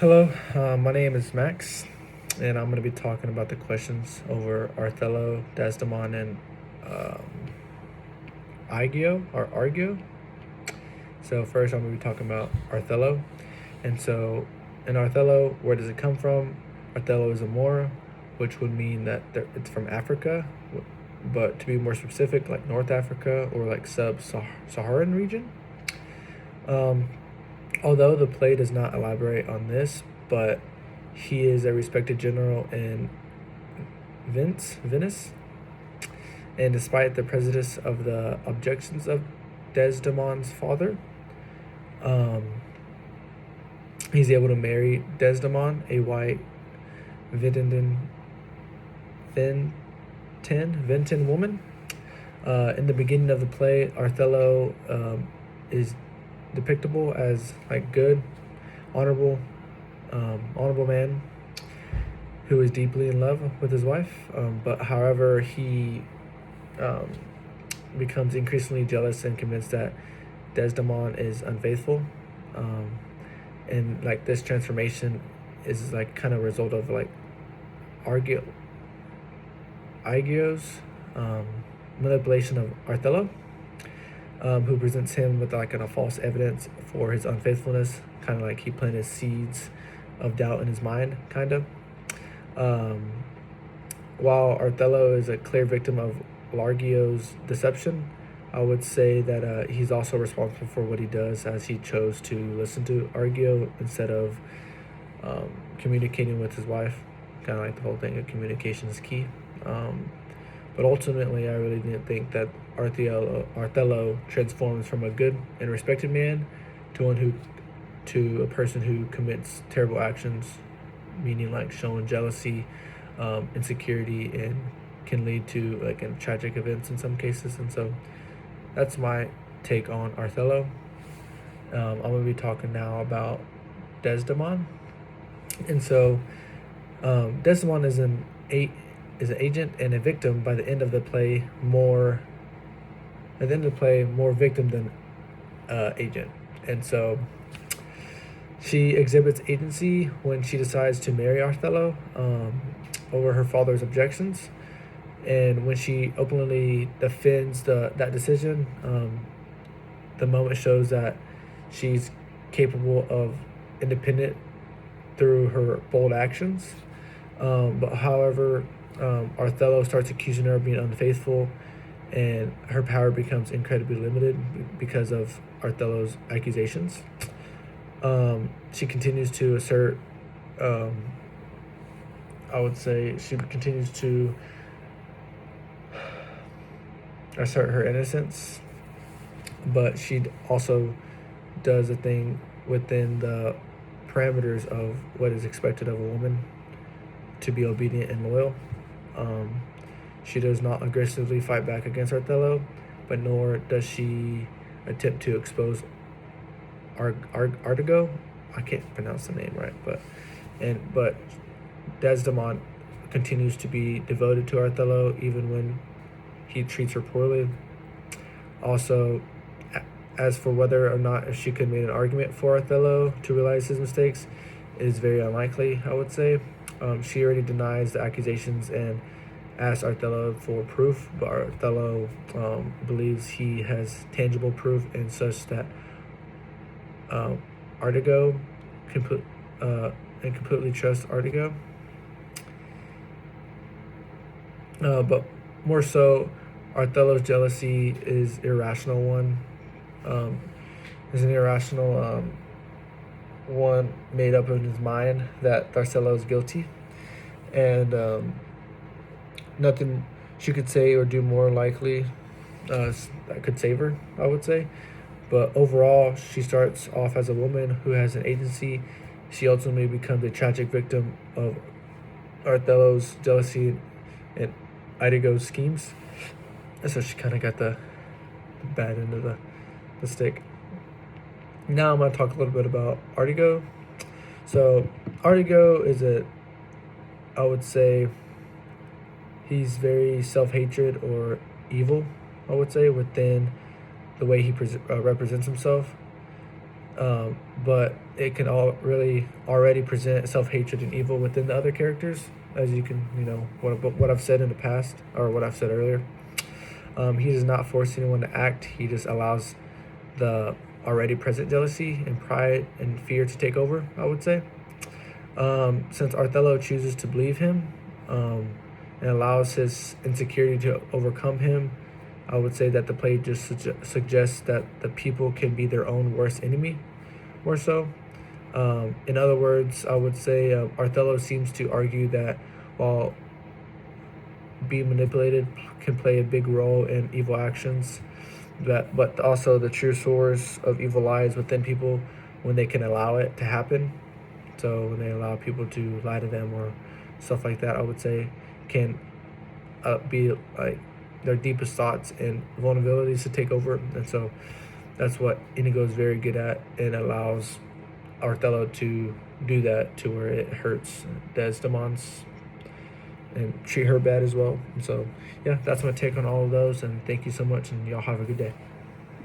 Hello, my name is Max, and I'm going to be talking about the questions over Othello, Desdemona, and um, Igio or Argio. So first, I'm going to be talking about Othello, and so in Othello, where does it come from? Othello is a Moor, which would mean that it's from Africa, but to be more specific, like North Africa or like sub-Saharan region. Um, Although the play does not elaborate on this, but he is a respected general in Venice, and despite the prejudice of the objections of Desdemona's father, um, he's able to marry Desdemona, a white Ventin Ventin woman. In the beginning of the play, Othello is depictable as like good, honorable, honorable man who is deeply in love with his wife. But however, he um, becomes increasingly jealous and convinced that Desdemona is unfaithful. Um, and like this transformation is like kind of a result of like Argio, Igio's manipulation of Othello, who presents him with like a false evidence for his unfaithfulness, kind of like he planted seeds of doubt in his mind, kind of. Um, while Othello is a clear victim of Largio's deception, I would say that he's also responsible for what he does, as he chose to listen to Argio instead of communicating with his wife. Kind of like the whole thing of communication is key. But ultimately, I really didn't think that Othello transforms from a good and respected man to a person who commits terrible actions, meaning like showing jealousy, insecurity, and can lead to like tragic events in some cases. And so that's my take on Othello. I'm going to be talking now about Desdemona. And so Desdemona is an agent and a victim by the end of the play, more victim than agent. And so she exhibits agency when she decides to marry Othello over her father's objections, and when she openly defends that decision. The moment shows that she's capable of independent through her bold actions. But however, Othello starts accusing her of being unfaithful, and her power becomes incredibly limited because of Othello's accusations. She continues to assert, I would say, she continues to assert her innocence, but she also does a thing within the parameters of what is expected of a woman, to be obedient and loyal. She does not aggressively fight back against Othello, but nor does she attempt to expose Artigo. I can't pronounce the name right, but Desdemona continues to be devoted to Othello even when he treats her poorly. Also, as for whether or not if she could make an argument for Othello to realize his mistakes, it is very unlikely, I would say. She already denies the accusations and asks Othello for proof, but Othello believes he has tangible proof, and such that Artigo completely trusts Artigo. But more so, Othello's jealousy is irrational one. Is an irrational one made up in his mind that Othello is guilty, and nothing she could say or do more likely that could save her, I would say. But overall, she starts off as a woman who has an agency. She ultimately becomes a tragic victim of Othello's jealousy and Idigo's schemes. And so she kind of got the bad end of the stick. Now I'm going to talk a little bit about Artigo. So Artigo is I would say, he's very self-hatred or evil, I would say, within the way he represents himself. but it can all really already present self-hatred and evil within the other characters, as you can, what I've said in the past, or what I've said earlier. He does not force anyone to act. He just allows the already present jealousy and pride and fear to take over, I would say. Since Othello chooses to believe him, and allows his insecurity to overcome him, I would say that the play just suggests that the people can be their own worst enemy, more so. In other words, I would say Othello seems to argue that while being manipulated can play a big role in evil actions, but also the true source of evil lies within people when they can allow it to happen. So when they allow people to lie to them or stuff like that, I would say can be like their deepest thoughts and vulnerabilities to take over. And so that's what Inigo is very good at, and allows Othello to do that to where it hurts Desdemona's and treat her bad as well. And so, yeah, that's my take on all of those. And thank you so much, and y'all have a good day.